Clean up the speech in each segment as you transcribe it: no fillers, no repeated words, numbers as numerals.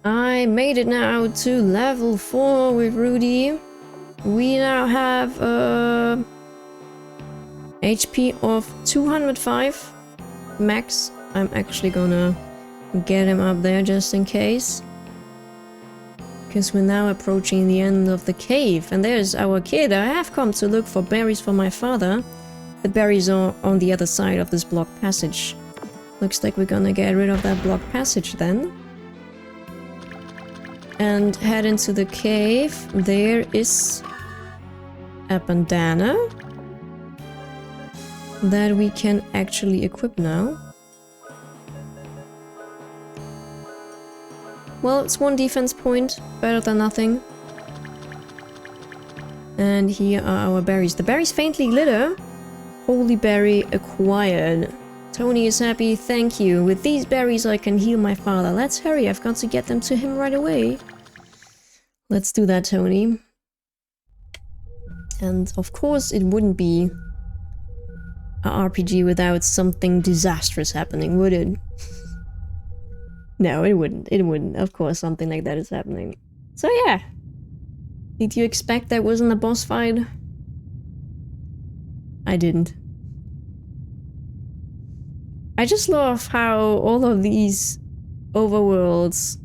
I made it now to level 4 with Rudy. We now have HP of 205 max. I'm actually gonna get him up there just in case. Because we're now approaching the end of the cave. And there's our kid. I have come to look for berries for my father. The berries are on the other side of this blocked passage. Looks like we're gonna get rid of that blocked passage then. And head into the cave. There is a bandana that we can actually equip now. Well, it's 1 defense point, better than nothing. And here are our berries. The berries faintly glitter. Holy berry acquired. Tony is happy, thank you. With these berries I can heal my father. Let's hurry, I've got to get them to him right away. Let's do that, Tony. And of course it wouldn't be a RPG without something disastrous happening, would it? No, it wouldn't. It wouldn't. Of course something like that is happening. So yeah. Did you expect that wasn't a boss fight? I didn't. I just love how all of these overworlds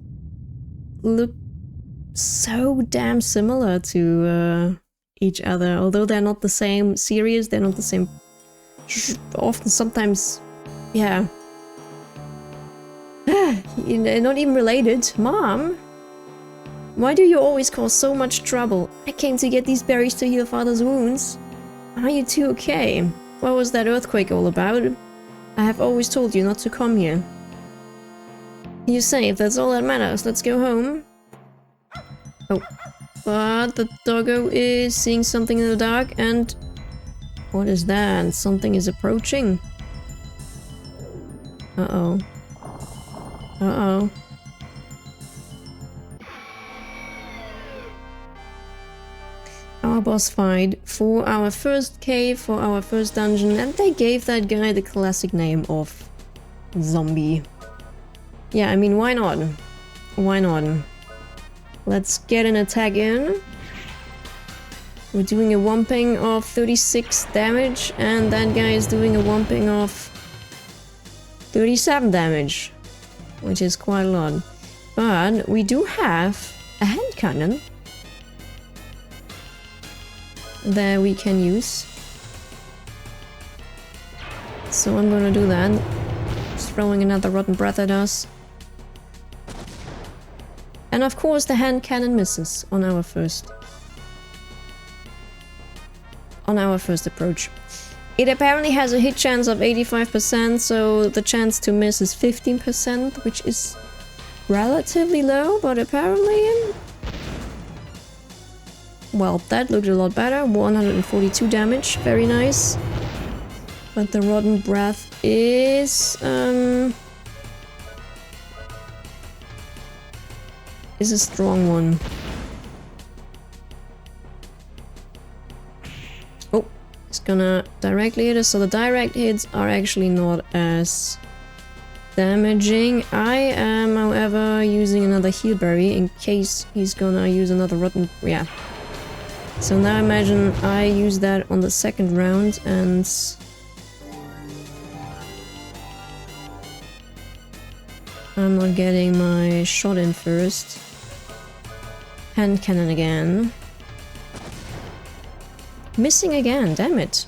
look so damn similar to each other. Although they're not the same series, they're not the same... Often, sometimes... Yeah. Not even related. Mom? Why do you always cause so much trouble? I came to get these berries to heal father's wounds. Are you two okay? What was that earthquake all about? I have always told you not to come here. You're safe, that's all that matters. Let's go home. Oh. But the doggo is seeing something in the dark and... What is that? Something is approaching. Uh-oh. Uh-oh. Our boss fight for our first cave, for our first dungeon, and they gave that guy the classic name of Zombie. Yeah, I mean, why not? Why not? Let's get an attack in. We're doing a whomping of 36 damage, and that guy is doing a whomping of 37 damage, which is quite a lot. But we do have a hand cannon that we can use. So I'm gonna do that. Just throwing another rotten breath at us. And of course the hand cannon misses on our first approach. It apparently has a hit chance of 85%, so the chance to miss is 15%, which is relatively low, but apparently... Well, that looked a lot better. 142 damage, very nice. But the rotten breath is a strong one. Oh, it's gonna directly hit us. So the direct hits are actually not as damaging. I am, however, using another heal berry in case he's gonna use another rotten... Yeah. So now imagine I use that on the second round and... I'm not getting my shot in first. Hand cannon again. Missing again, damn it.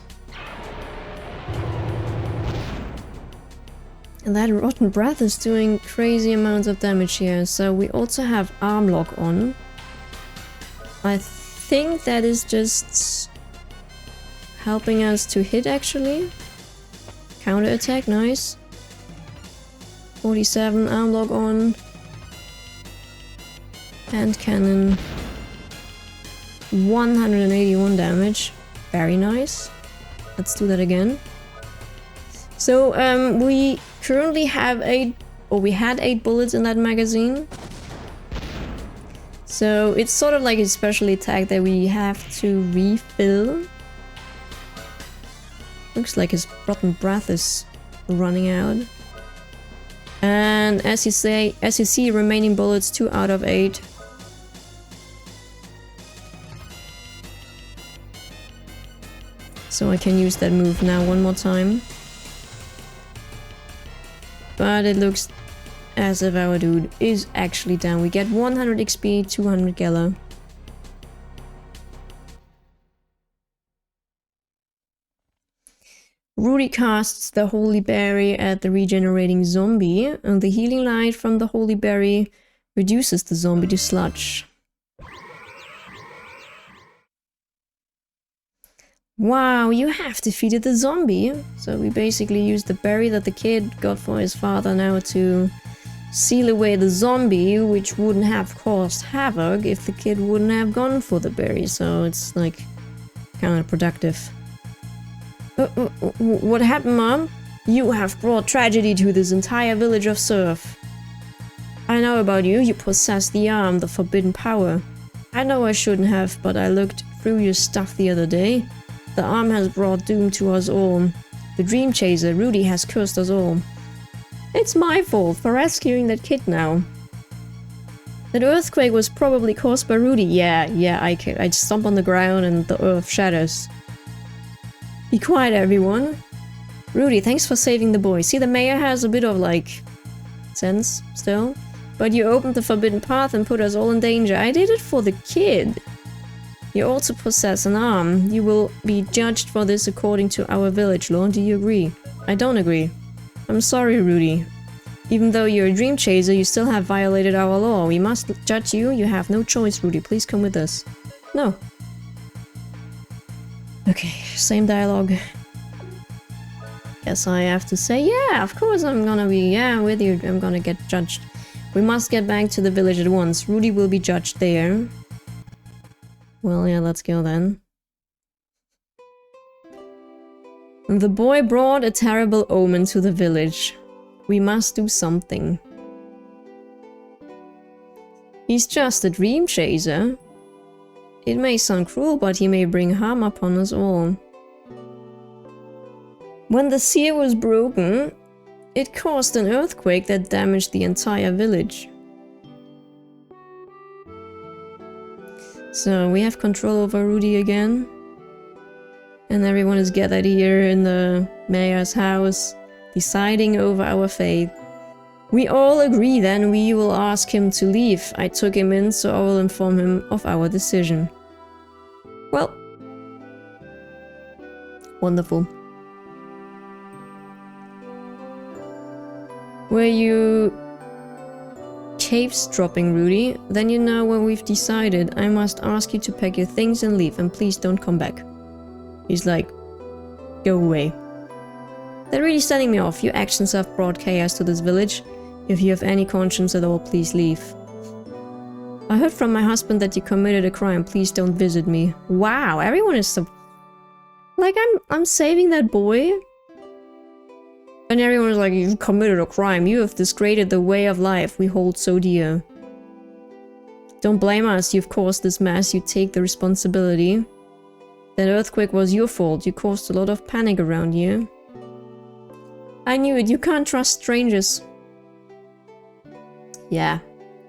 And that rotten breath is doing crazy amounts of damage here. So we also have arm lock on. I think that is just helping us to hit actually. Counter attack, nice. 47, arm lock on. Hand cannon. 181 damage. Very nice. Let's do that again. So we currently have we had 8 bullets in that magazine. So it's sort of like a special attack that we have to refill. Looks like his rotten breath is running out. And as you see, remaining bullets 2 out of 8. So I can use that move now one more time. But it looks as if our dude is actually down. We get 100 XP, 200 Gala. Rudy casts the Holy Berry at the regenerating zombie, and the healing light from the Holy Berry reduces the zombie to sludge. Wow, you have defeated the zombie! So we basically used the berry that the kid got for his father now to seal away the zombie, which wouldn't have caused havoc if the kid wouldn't have gone for the berry, so it's like counterproductive. What happened, Mom? You have brought tragedy to this entire village of Surf. I know about you. You possess the arm, the forbidden power. I know I shouldn't have, but I looked through your stuff the other day. The arm has brought doom to us all. The Dream Chaser, Rudy, has cursed us all. It's my fault for rescuing that kid now. That earthquake was probably caused by Rudy. Yeah, I stomp on the ground and the earth shatters. Be quiet, everyone. Rudy, thanks for saving the boy. See, the mayor has a bit of, like, sense still. But you opened the forbidden path and put us all in danger. I did it for the kid. You also possess an arm. You will be judged for this according to our village law. Do you agree? I don't agree. I'm sorry, Rudy. Even though you're a dream chaser, you still have violated our law. We must judge you. You have no choice, Rudy. Please come with us. No. Okay, same dialogue. Guess I have to say, yeah, of course I'm gonna be, yeah, with you. I'm gonna get judged. We must get back to the village at once. Rudy will be judged there. Well, yeah, let's go then. The boy brought a terrible omen to the village. We must do something. He's just a dream chaser. It may sound cruel, but he may bring harm upon us all. When the seer was broken, it caused an earthquake that damaged the entire village. So we have control over Rudy again. And everyone is gathered here in the mayor's house, deciding over our fate. We all agree then we will ask him to leave. I took him in, so I will inform him of our decision. Well. Wonderful. Were you caves dropping, Rudy? Then you know what we've decided. I must ask you to pack your things and leave, and please don't come back. He's like, go away. They're really setting me off. Your actions have brought chaos to this village. If you have any conscience at all, please leave. I heard from my husband that you committed a crime. Please don't visit me. Wow, everyone is so... Like, I'm saving that boy. And everyone is like, you've committed a crime. You have disgraded the way of life we hold so dear. Don't blame us. You've caused this mess. You take the responsibility. That earthquake was your fault. You caused a lot of panic around here. I knew it. You can't trust strangers. Yeah,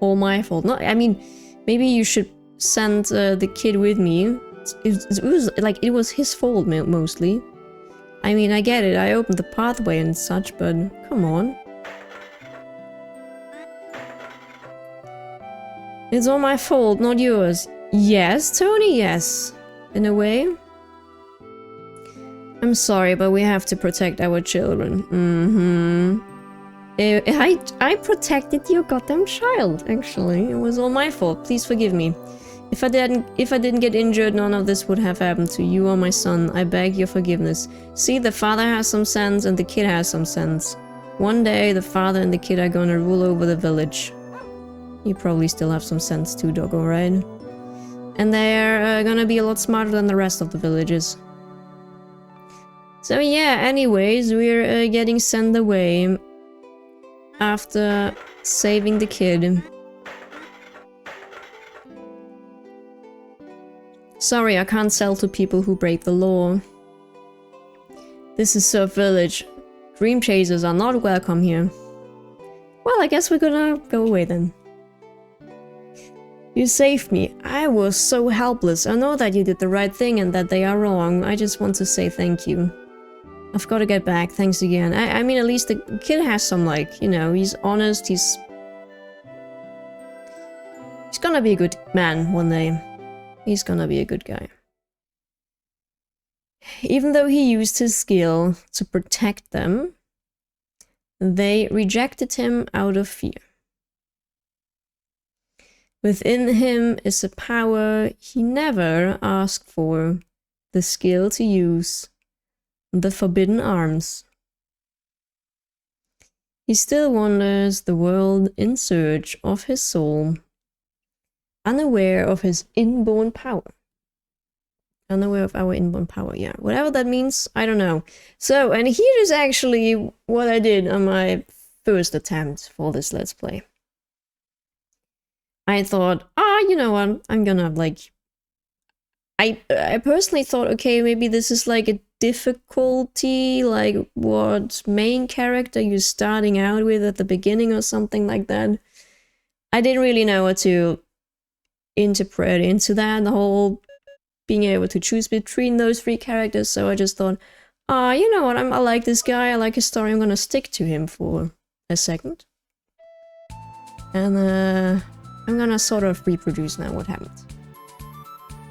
all my fault. No, I mean, maybe you should send the kid with me. It was his fault mostly. I mean, I get it. I opened the pathway and such, but come on. It's all my fault, not yours. Yes, Tony, yes. In a way. I'm sorry, but we have to protect our children. I protected your goddamn child, actually. It was all my fault. Please forgive me. If I didn't get injured, none of this would have happened to you or my son. I beg your forgiveness. See, the father has some sense and the kid has some sense. One day, the father and the kid are gonna rule over the village. You probably still have some sense too, doggo, right? And they're gonna be a lot smarter than the rest of the villages. So yeah, anyways, we're getting sent away after saving the kid. Sorry, I can't sell to people who break the law. This is Surf Village. Dream chasers are not welcome here. Well, I guess we're gonna go away then. You saved me. I was so helpless. I know that you did the right thing and that they are wrong. I just want to say thank you. I've got to get back. Thanks again. I mean, at least the kid has some, like, you know, he's honest. He's gonna be a good man one day. He's gonna be a good guy. Even though he used his skill to protect them, they rejected him out of fear. Within him is a power he never asked for, the skill to use the forbidden arms. He still wanders the world in search of his soul, unaware of his inborn power. Unaware of our inborn power, yeah. Whatever that means, I don't know. So, and here is actually what I did on my first attempt for this Let's Play. I thought, you know what, I'm gonna, like... I personally thought, okay, maybe this is like a difficulty, like what main character you're starting out with at the beginning or something like that. I didn't really know what to interpret into that, the whole being able to choose between those three characters, so I just thought, you know what, I like this guy, I like his story, I'm gonna stick to him for a second. And I'm gonna sort of reproduce now what happened.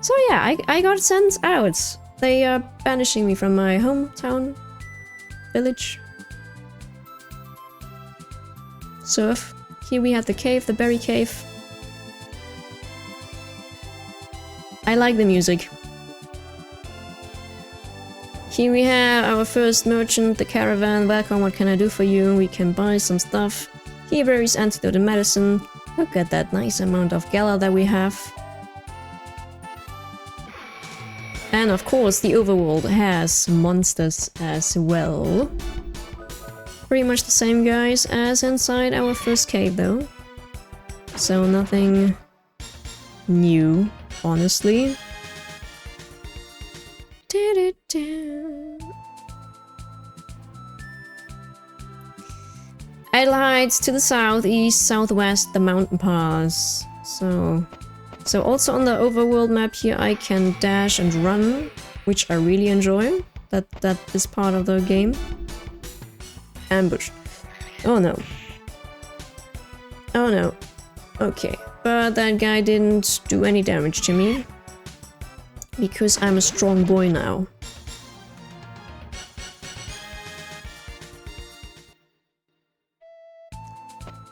So yeah, I got sent out. They are banishing me from my hometown village. So here we have the cave, the berry cave. I like the music. Here we have our first merchant, the caravan. Welcome, what can I do for you? We can buy some stuff. Here berries, antidote and medicine. Look at that nice amount of gala that we have. And of course the overworld has monsters as well. Pretty much the same guys as inside our first cave though. So nothing new, honestly. Idle Heights to the southeast, southwest, the mountain pass. So also on the overworld map here I can dash and run, which I really enjoy. That is part of the game. Ambush. Oh no. Oh no. Okay. But that guy didn't do any damage to me. Because I'm a strong boy now.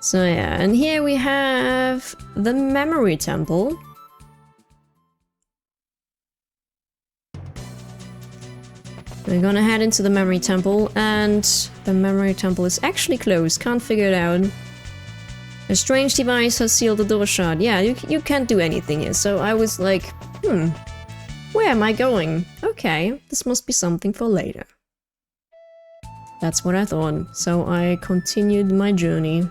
So yeah, and here we have the memory temple. We're gonna head into the memory temple, and the memory temple is actually closed, can't figure it out. A strange device has sealed the door shut. Yeah, you can't do anything here, so I was like, where am I going? Okay, this must be something for later. That's what I thought, so I continued my journey.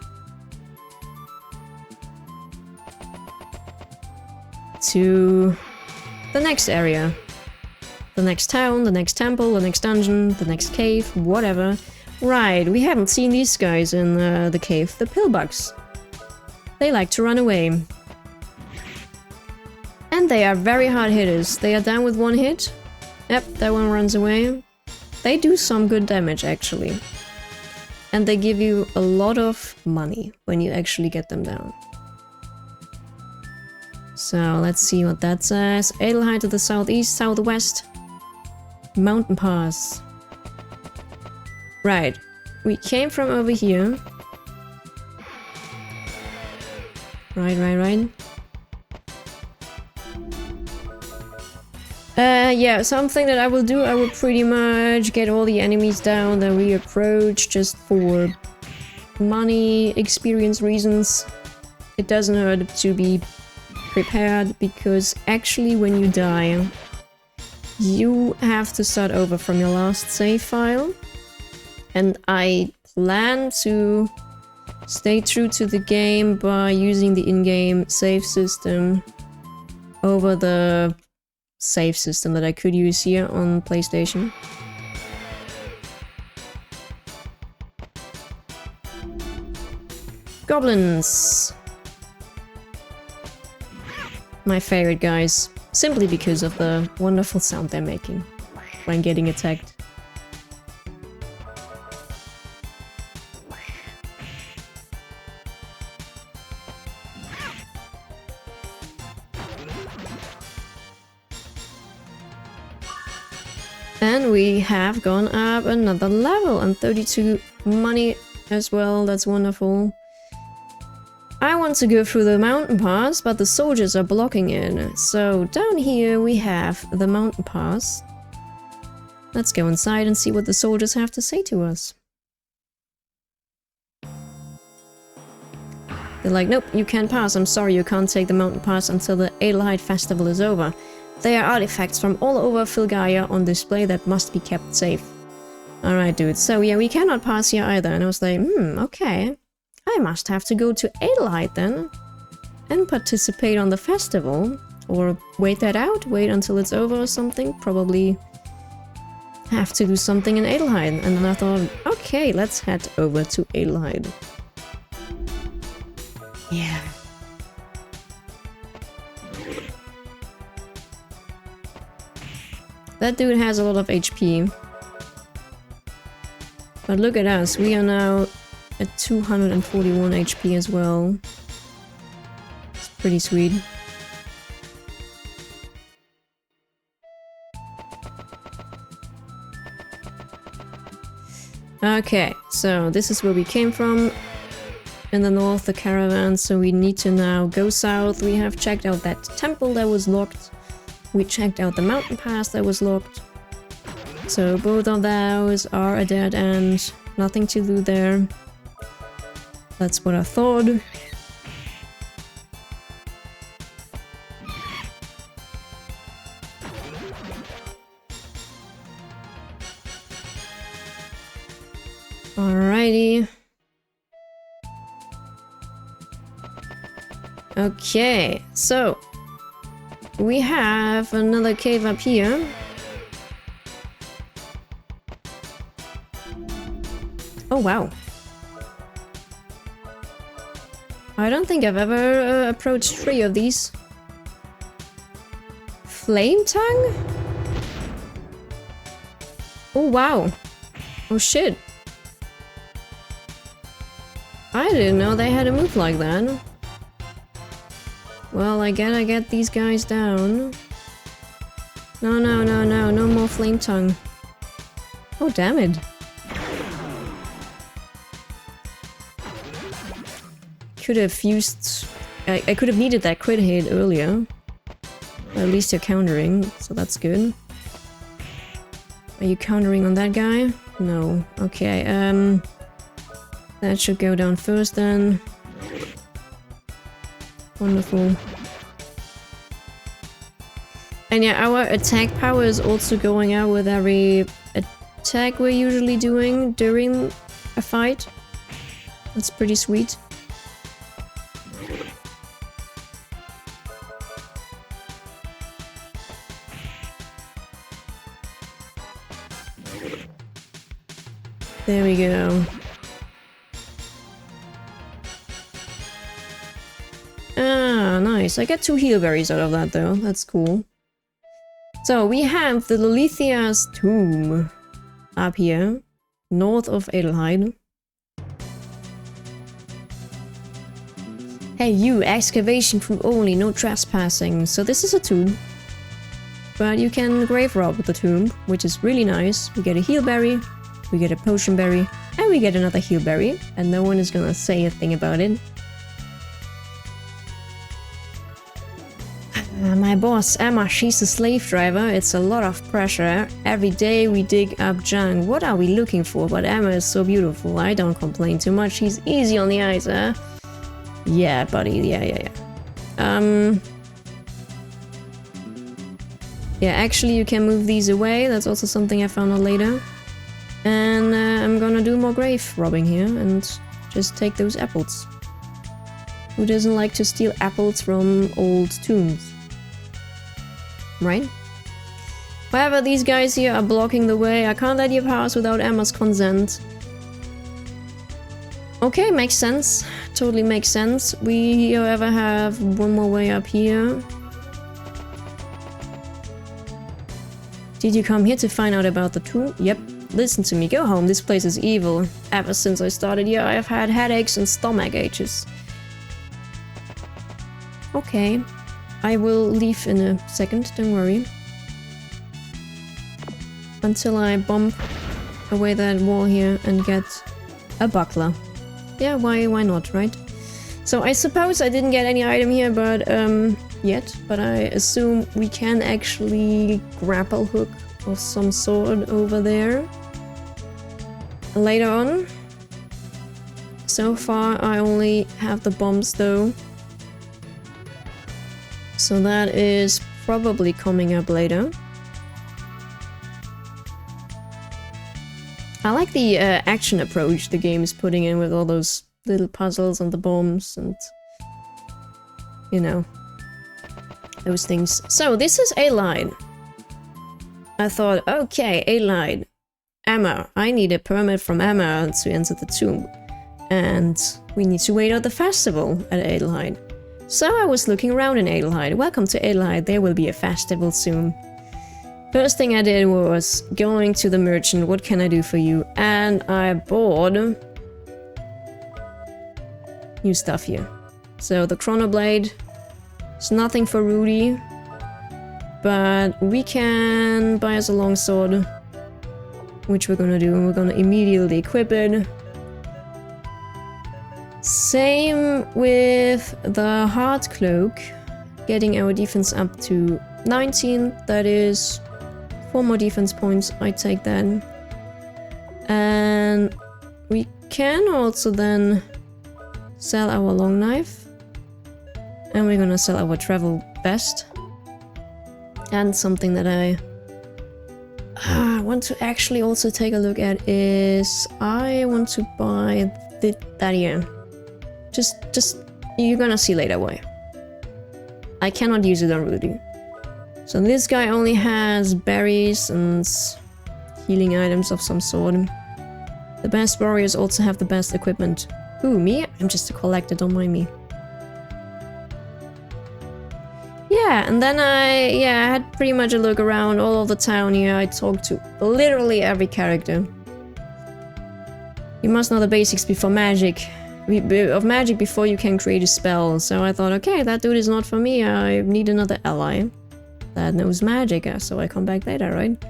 To the next area. The next town, the next temple, the next dungeon, the next cave, whatever. Right, we haven't seen these guys in the cave, the pillbugs. They like to run away. And they are very hard hitters. They are down with one hit. Yep, that one runs away. They do some good damage, actually. And they give you a lot of money when you actually get them down. So let's see what that says. Adelheid to the southeast, southwest. Mountain pass. Right. We came from over here. Right. Yeah, something that I will do, I will pretty much get all the enemies down that we approach just for money, experience reasons. It doesn't hurt to be prepared, because actually when you die, you have to start over from your last save file. And I plan to stay true to the game by using the in-game save system over the save system that I could use here on PlayStation. Goblins! My favorite guys. Simply because of the wonderful sound they're making when getting attacked. And we have gone up another level and 32 money as well. That's wonderful. I want to go through the mountain pass, but the soldiers are blocking it. So down here we have the mountain pass. Let's go inside and see what the soldiers have to say to us. They're like, nope, you can't pass. I'm sorry, you can't take the mountain pass until the Adelheid festival is over. There are artifacts from all over Filgaia on display that must be kept safe. Alright, dude. So yeah, we cannot pass here either. And I was like, okay. I must have to go to Adelheid then. And participate on the festival. Or wait that out, wait until it's over or something. Probably have to do something in Adelheid. And then I thought, okay, let's head over to Adelheid. Yeah. That dude has a lot of HP. But look at us, we are now at 241 HP as well. It's pretty sweet. Okay, so this is where we came from. In the north, the caravan, so we need to now go south. We have checked out that temple that was locked. We checked out the mountain pass that was locked. So both of those are a dead end. Nothing to do there. That's what I thought. Alrighty. Okay, so we have another cave up here. Oh wow. I don't think I've ever approached 3 of these. Flame tongue? Oh wow. Oh shit. I didn't know they had a move like that. Well, I gotta get these guys down. No, no, no, no, no more flame tongue. Oh, damn it. Could have used... I could have needed that crit hit earlier. At least you're countering, so that's good. Are you countering on that guy? No. Okay, that should go down first then. Wonderful. And yeah, our attack power is also going out with every attack we're usually doing during a fight. That's pretty sweet. There we go. Ah, nice. I get 2 heal berries out of that though. That's cool. So we have the Lolithia's tomb up here, north of Adelheid. Hey you, excavation crew only, no trespassing. So this is a tomb. But you can grave rob the tomb, which is really nice. We get a heal berry, we get a potion berry, and we get another heal berry. And no one is gonna say a thing about it. My boss, Emma, she's a slave driver. It's a lot of pressure. Every day we dig up junk. What are we looking for? But Emma is so beautiful. I don't complain too much. She's easy on the eyes, huh? Yeah, buddy. Yeah. Yeah, actually you can move these away. That's also something I found out later. And I'm gonna do more grave robbing here and just take those apples. Who doesn't like to steal apples from old tombs? Right? However, these guys here are blocking the way. I can't let you pass without Emma's consent. Okay, makes sense. totally makes sense. We, however, have one more way up here. Did you come here to find out about the tomb? Yep. Listen to me, go home. This place is evil. Ever since I started here, I have had headaches and stomach aches. Okay. I will leave in a second, don't worry. Until I bump away that wall here and get a buckler. Yeah, why not, right? So I suppose I didn't get any item here, but yet, but I assume we can actually grapple hook of some sort over there later on. So far I only have the bombs though, so that is probably coming up later. I like the action approach the game is putting in with all those little puzzles and the bombs and, you know, those things. So this is a line. I thought, okay, a line. Emma. I need a permit from Emma to enter the tomb. And we need to wait at the festival at Adelheid. So I was looking around in Adelheid. Welcome to Adelheid, there will be a festival soon. First thing I did was going to the merchant, what can I do for you? And I bought new stuff here. So the Chronoblade, it's nothing for Rudy, but we can buy us a longsword, which we're gonna do, and we're gonna immediately equip it. Same with the Heart Cloak, getting our defense up to 19, that is 4 more defense points, I take that. And we can also then sell our long knife. And we're gonna sell our travel vest. And something that I want to actually also take a look at is I want to buy that here. Just you're gonna see later why. I cannot use it on Rudy. So this guy only has berries and healing items of some sort. The best warriors also have the best equipment. Who, me? I'm just a collector, don't mind me. Yeah, and then I had pretty much a look around all over the town here. I talked to literally every character. You must know the basics before magic. Of magic before you can create a spell. So I thought, okay, that dude is not for me. I need another ally that knows magic, so I come back later, right?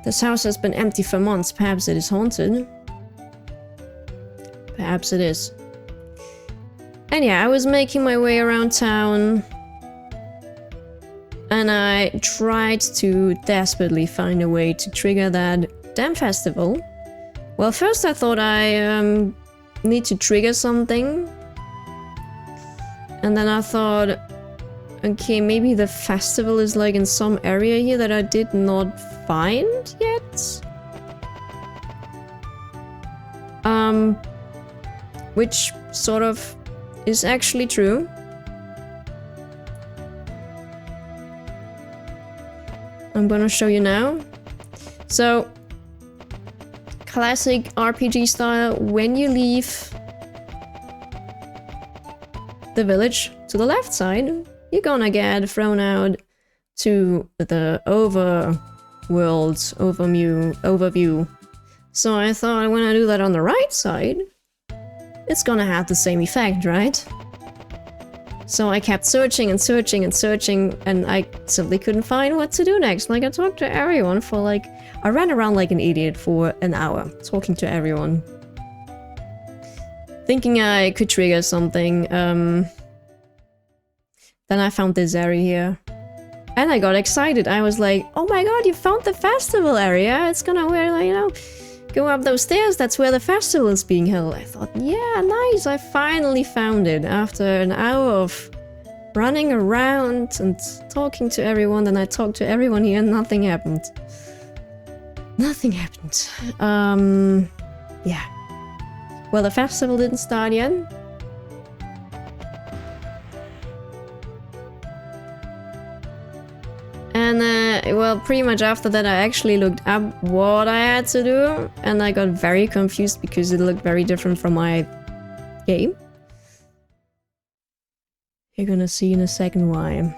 This house has been empty for months. Perhaps it is haunted. Perhaps it is. And yeah, I was making my way around town. And I tried to desperately find a way to trigger that damn festival. Well, first I thought I need to trigger something. And then I thought, okay, maybe the festival is like in some area here that I did not find yet. Which sort of is actually true. I'm gonna show you now. So, classic RPG style, when you leave the village to the left side, you're gonna get thrown out to the overview. So I thought when I do that on the right side, it's gonna have the same effect, right? So I kept searching and searching and searching, and I simply couldn't find what to do next. Like, I talked to everyone for like... I ran around like an idiot for an hour, talking to everyone. Thinking I could trigger something. Then I found this area here. And I got excited. I was like, oh my god, you found the festival area! It's gonna, you know, go up those stairs, that's where the festival is being held. I thought, yeah, nice, I finally found it. After an hour of running around and talking to everyone, and I talked to everyone here and nothing happened. Nothing happened. Yeah. Well, the festival didn't start yet. And, well, pretty much after that I actually looked up what I had to do, and I got very confused because it looked very different from my game. You're gonna see in a second why.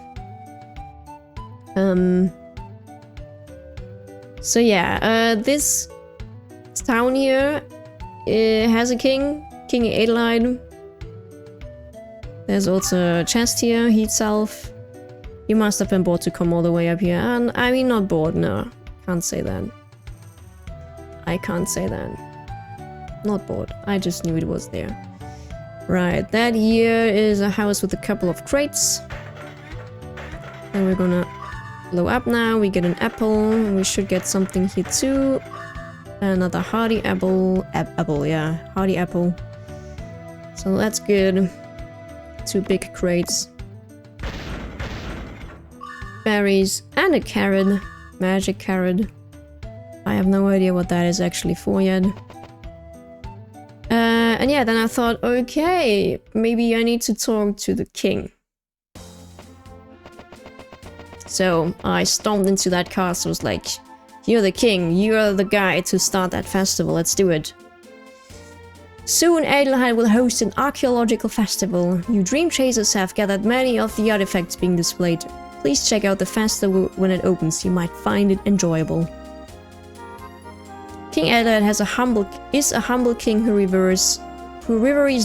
So yeah, this town here has a king, King Adeline. There's also a chest here, heat self. You must have been bored to come all the way up here. And I mean, not bored, no. Can't say that. I can't say that. Not bored. I just knew it was there. Right, that here is a house with a couple of crates. And we're gonna blow up now. We get an apple. We should get something here too. Another hardy apple. Apple, yeah. Hardy apple. So that's good. 2 big crates. Berries and a carrot. Magic carrot. I have no idea what that is actually for yet. And yeah, then I thought, okay, maybe I need to talk to the king. So I stormed into that castle, was like, you're the king, you're the guy to start that festival, let's do it. Soon Adelheid will host an archaeological festival. You dream chasers have gathered many of the artifacts being displayed. Please check out the festival when it opens, you might find it enjoyable. King Adelheid is a humble king who reveres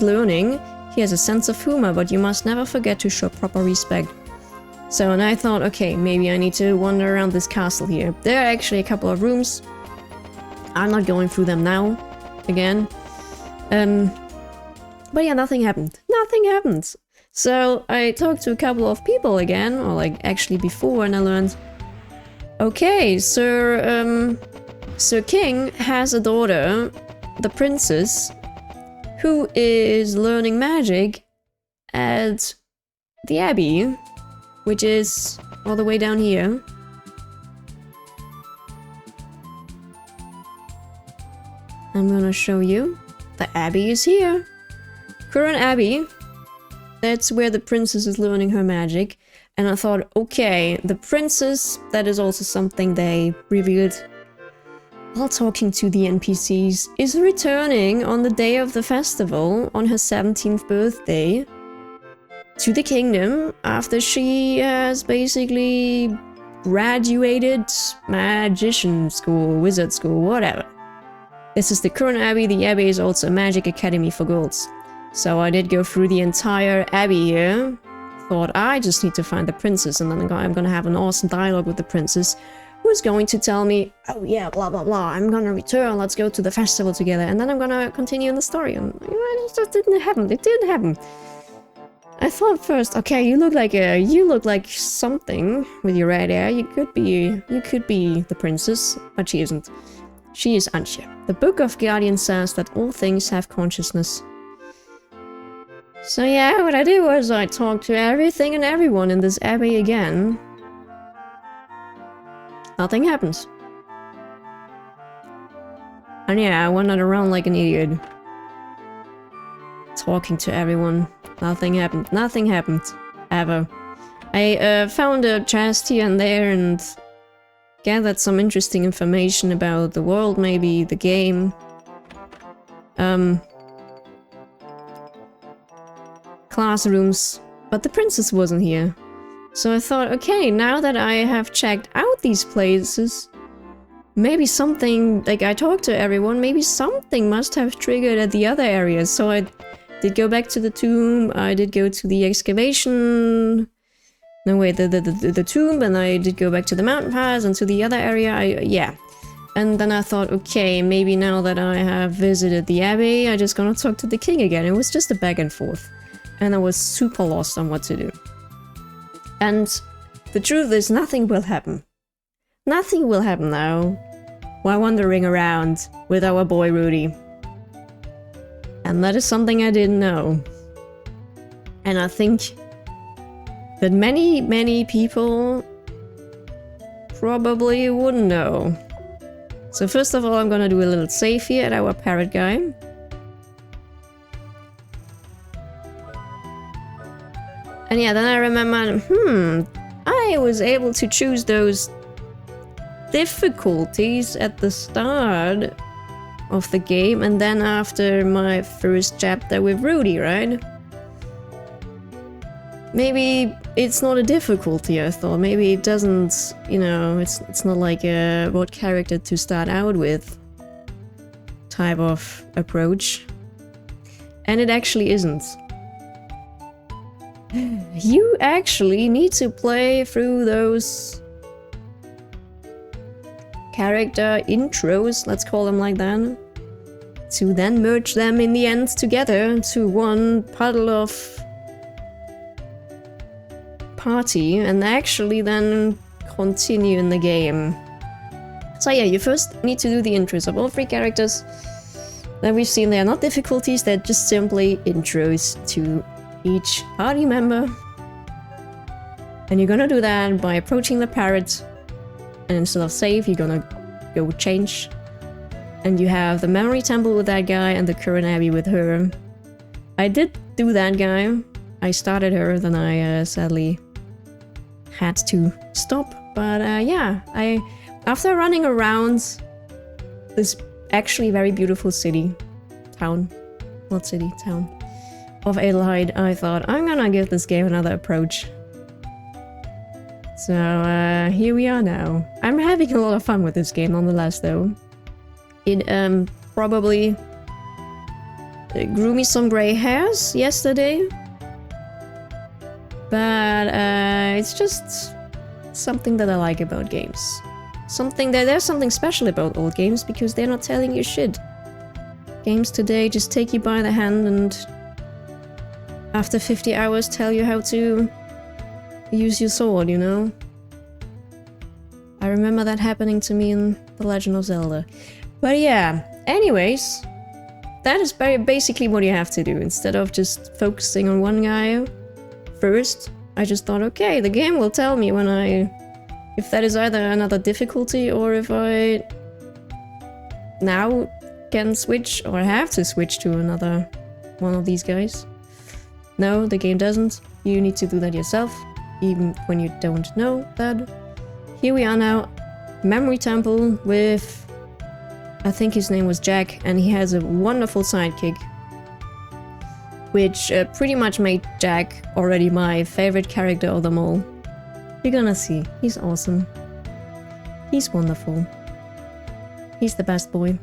learning. He has a sense of humor, but you must never forget to show proper respect. So, and I thought, okay, maybe I need to wander around this castle here. There are actually a couple of rooms. I'm not going through them now, again. But yeah, nothing happened. Nothing happened. So I talked to a couple of people again, or like actually before, and I learned, okay, Sir King has a daughter, the princess, who is learning magic at the Abbey, which is all the way down here. I'm gonna show you. The Abbey is here. Current Abbey. That's where the princess is learning her magic. And I thought, okay, the princess, that is also something they revealed while talking to the NPCs, is returning on the day of the festival, on her 17th birthday, to the kingdom after she has basically graduated magician school, wizard school, whatever. This is the current Abbey. The Abbey is also a magic academy for girls. So I did go through the entire Abbey here. Thought I just need to find the princess, and then I'm gonna have an awesome dialogue with the princess, who's going to tell me, oh yeah, blah blah blah, I'm gonna return, let's go to the festival together, and then I'm gonna continue the story. And it just didn't happen. It didn't happen. I thought first, okay, you look like something with your red hair. You could be the princess, but she isn't. She is Antje. The Book of Guardian says that all things have consciousness. So yeah, what I did was I talked to everything and everyone in this abbey again. Nothing happens. And yeah, I wandered around like an idiot. Talking to everyone. Nothing happened. Nothing happened. Ever. I found a chest here and there and gathered some interesting information about the world, maybe, the game. Classrooms. But the princess wasn't here. So I thought, okay, now that I have checked out these places, maybe something, like I talked to everyone, maybe something must have triggered at the other areas. So I did go back to the tomb, I did go to the excavation... No, wait, the tomb, and I did go back to the mountain pass and to the other area, yeah. And then I thought, okay, maybe now that I have visited the abbey, I'm just gonna talk to the king again. It was just a back and forth. And I was super lost on what to do. And the truth is, nothing will happen. Nothing will happen now, while wandering around with our boy Rudy. And that is something I didn't know. And I think that many people probably wouldn't know. So first of all, I'm gonna do a little save here at our parrot guy. And yeah, then I remembered, I was able to choose those difficulties at the start of the game, and then after my first chapter with Rudy, right? Maybe it's not a difficulty, I thought. Maybe it doesn't, you know, it's not like a what character to start out with type of approach. And it actually isn't. You actually need to play through those character intros, let's call them like that, to then merge them in the end together to one puddle of party and actually then continue in the game. So yeah, you first need to do the intros of all 3 characters that we've seen. They are not difficulties, they're just simply intros to each party member. And you're gonna do that by approaching the parrot, and instead of save, you're gonna go change. And you have the memory temple with that guy and the current abbey with her. I did do that guy. I started her, then I sadly had to stop. But yeah, after running around this actually very beautiful town, of Adelheid, I thought, I'm gonna give this game another approach. So here we are now. I'm having a lot of fun with this game nonetheless though. It probably grew me some grey hairs yesterday. But it's just something that I like about games. There's something special about old games because they're not telling you shit. Games today just take you by the hand and after 50 hours tell you how to use your sword, you know? I remember that happening to me in The Legend of Zelda. But yeah, anyways, that is basically what you have to do. Instead of just focusing on one guy first, I just thought, okay, the game will tell me when if that is either another difficulty or if I now can switch or have to switch to another one of these guys. No, the game doesn't. You need to do that yourself, even when you don't know that. Here we are now, Memory Temple with, I think his name was Jack, and he has a wonderful sidekick, which pretty much made Jack already my favorite character of them all. You're gonna see, he's awesome. He's wonderful. He's the best boy.